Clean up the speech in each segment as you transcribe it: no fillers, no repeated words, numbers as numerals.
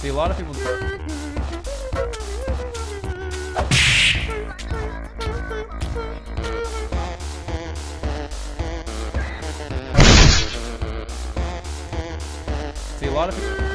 See, a lot of people. See, a lot of people.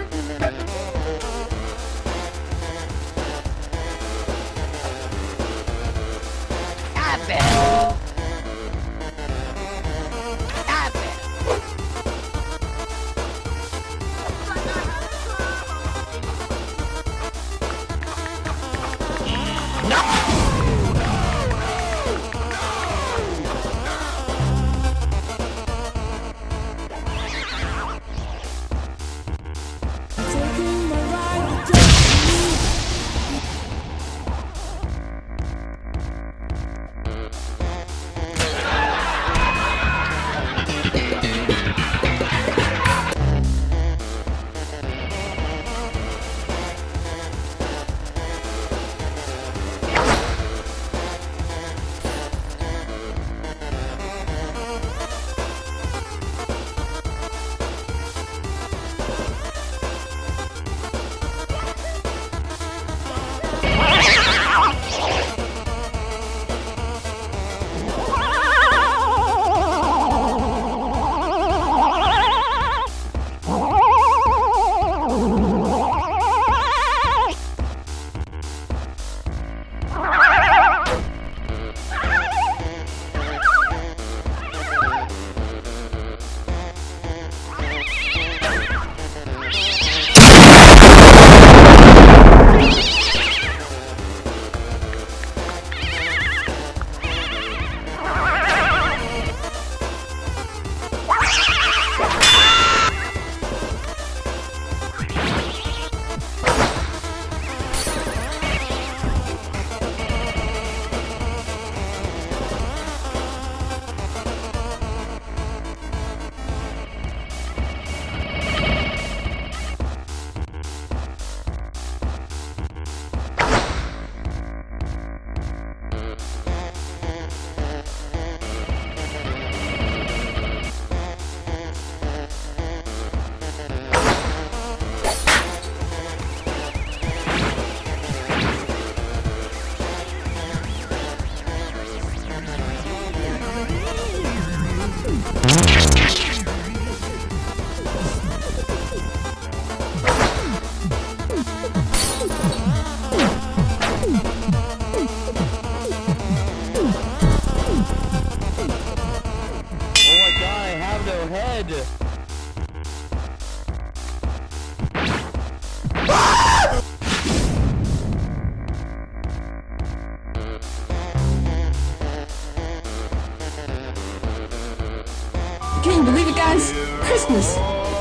Can you believe it, guys? Christmas,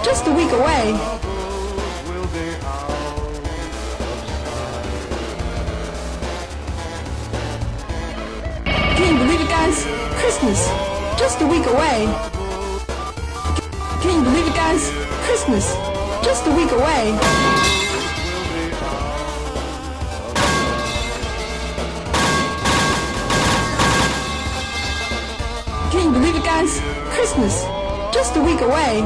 just a week away. Can you believe it, guys? Christmas, just a week away. Can you believe it, guys? Christmas, just a week away. Can you believe it, guys? Christmas, just a week away.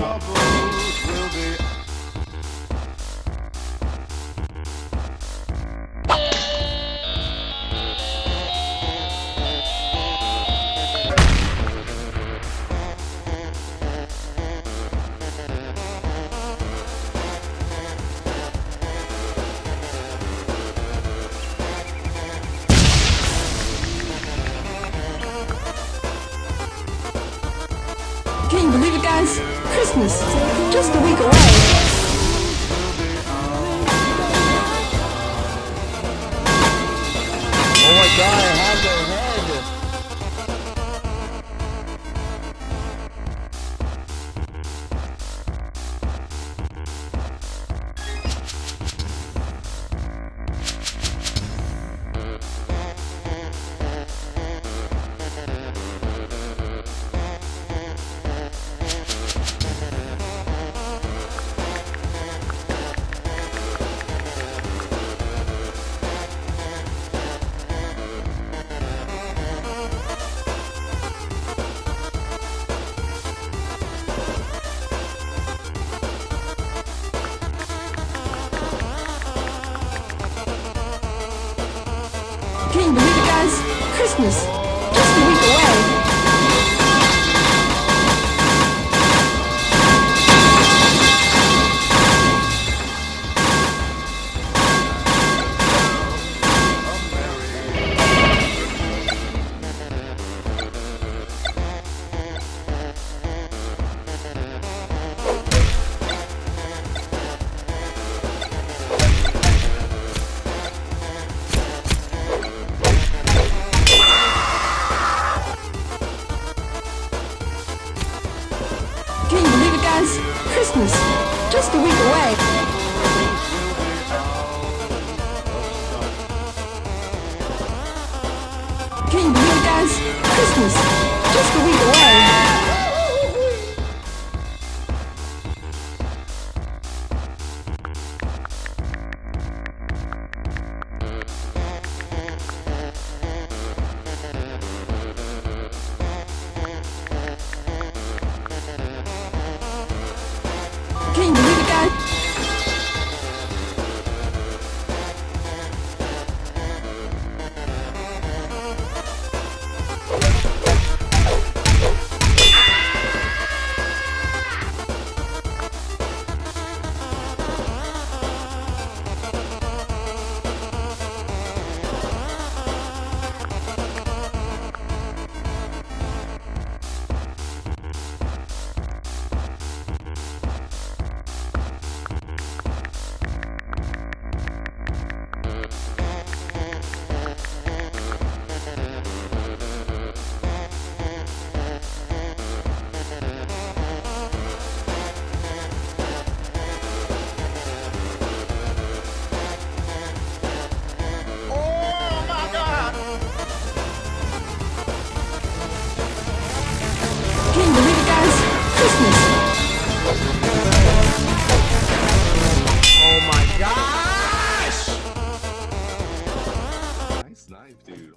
Can you believe it, guys? Christmas, just a week away. Oh my god, I have their head! Can you believe it, guys? Christmas. Just a week away. Can you believe it, guys? Christmas. Just a week away. Can you believe it, guys? Christmas. Just a week away. Can you believe it, guys? Can you believe it, guys? Christmas. Oh my gosh! Nice knife, dude.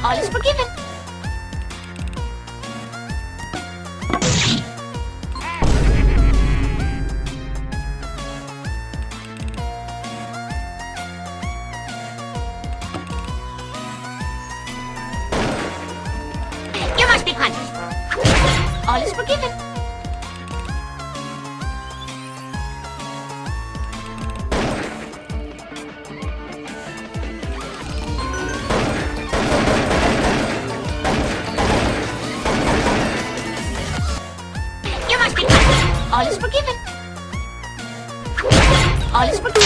All is forgiven. You must be punished. All is forgiven. All is forgiven. All is forgiven.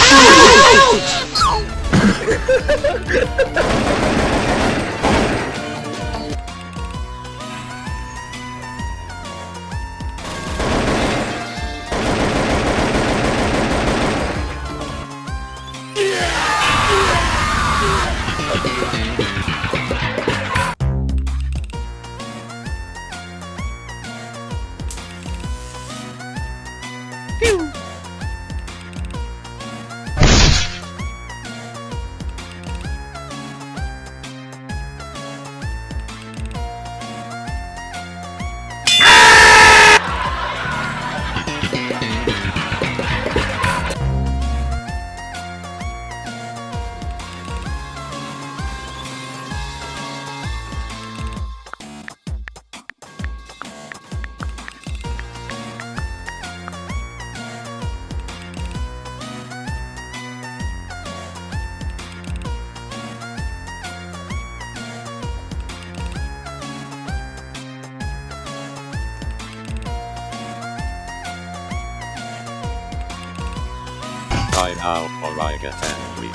By now, or I get angry.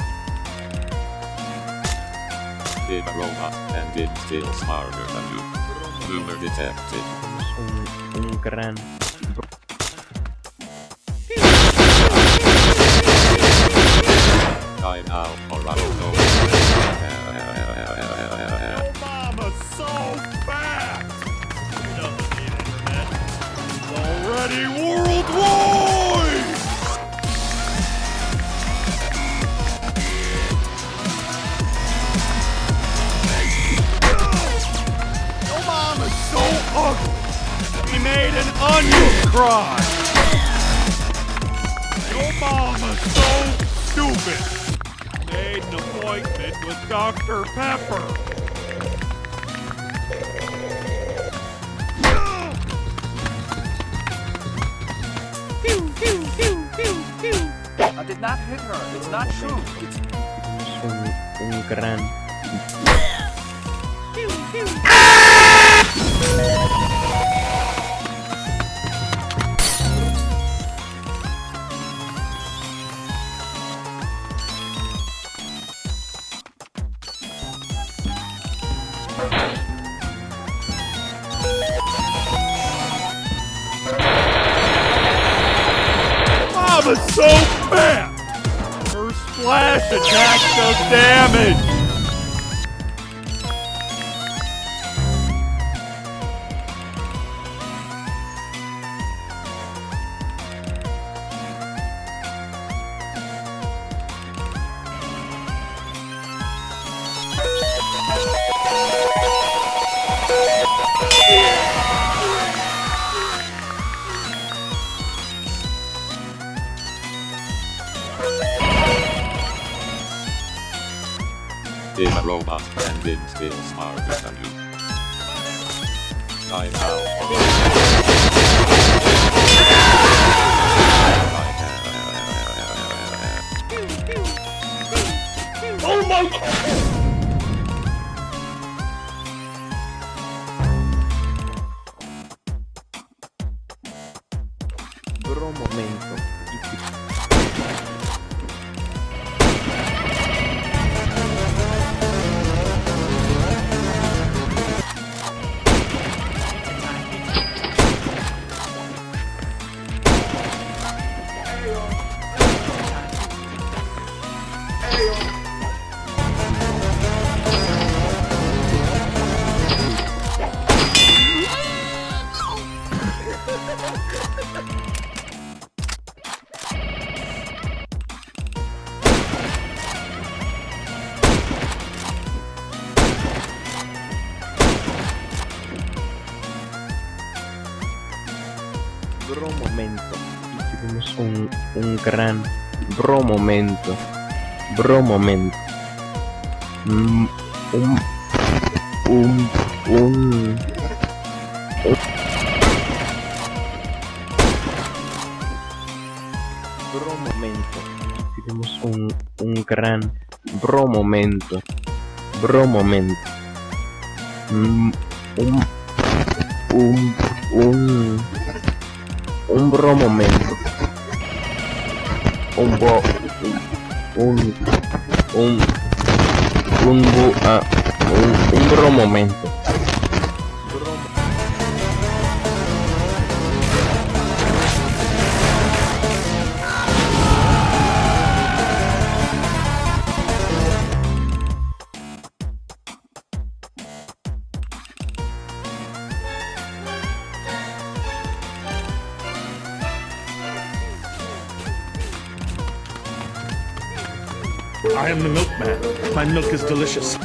Did a robot and it's still smarter than you. Boomer detected. Un gran By now, or I don't know. Mama's so fast! He doesn't need internet. He's already worldwide! Your mom is so ugly! He made an onion cry! Your mom is so stupid! Made an appointment with Dr. Pepper! I did not hit her. It's not true. It's un gran Mom is so fast! Her splash attack does damage! Did a robot and it's still smarter than you. By now, or Oh my god! bro momento. Bro momento. Y tuvimos un gran bro momento. Bro momento. Un bro momento. Y tuvimos un gran bro momento. Bro momento. Un bro momento. un bo, un bro momento. I am the milkman. My milk is delicious.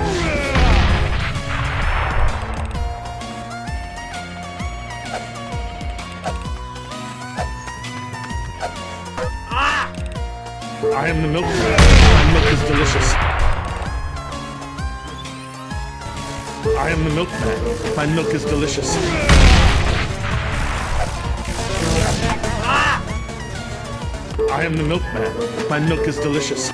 I am the milkman. My milk is delicious. I am the milkman. My milk is delicious. I am the milkman. My milk is delicious.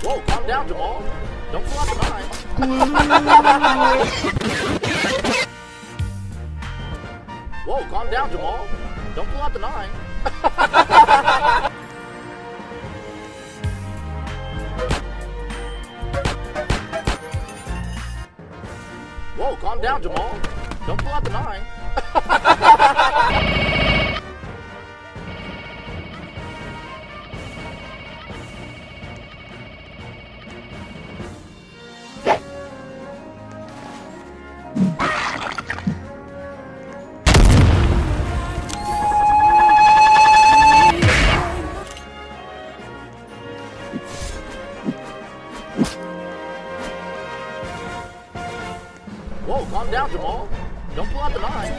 Whoa, calm down, Jamal. Don't pull out the knife. Whoa, calm down, Jamal. Don't pull out the knife. Whoa, calm down, Jamal. Don't pull out the knife. Jamal. Don't pull out the nine.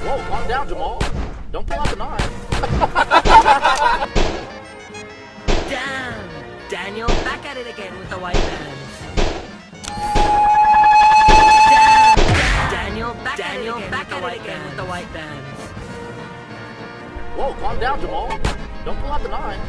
Whoa, calm down, Jamal. Don't pull out the nine. Damn! Daniel, back at it again with the white bands. Damn! Daniel, back at it again with the white bands. Whoa, calm down, Jamal. Don't pull out the nine.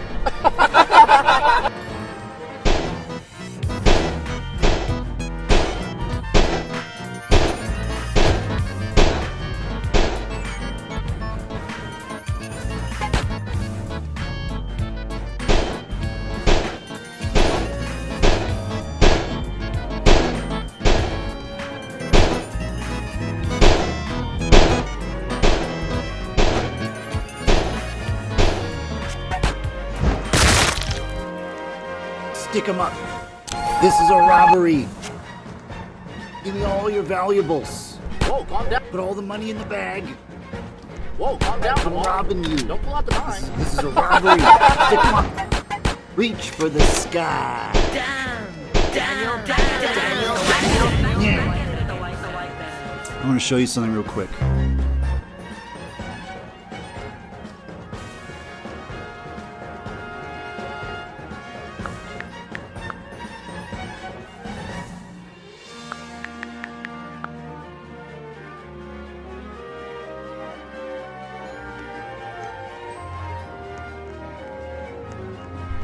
Stick 'em up. This is a robbery. Give me all your valuables. Whoa, calm down. Put all the money in the bag. Whoa, calm down, I'm Jamal. robbing you. Don't pull out the nine. This is a robbery. Stick 'em up. Reach for the sky. Damn! Daniel, back at it again with the white bands. Yeah. Back at it with the white bands. I want to show you something real quick.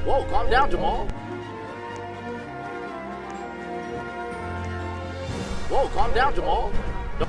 Whoa, calm down, Jamal. Whoa, calm down, Jamal. Don't-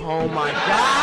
Oh my god!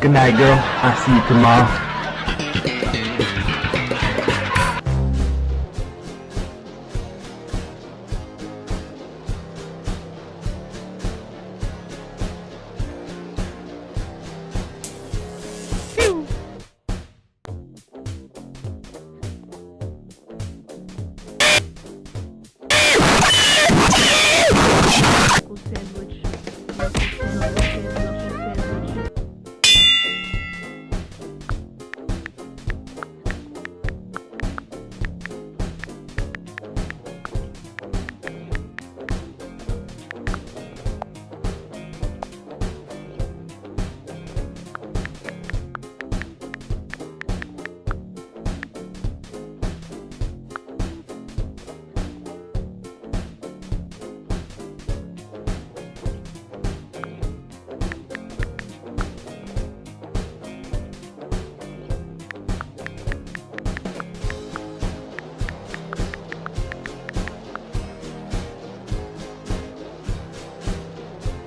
Good night, girl. I'll see you tomorrow.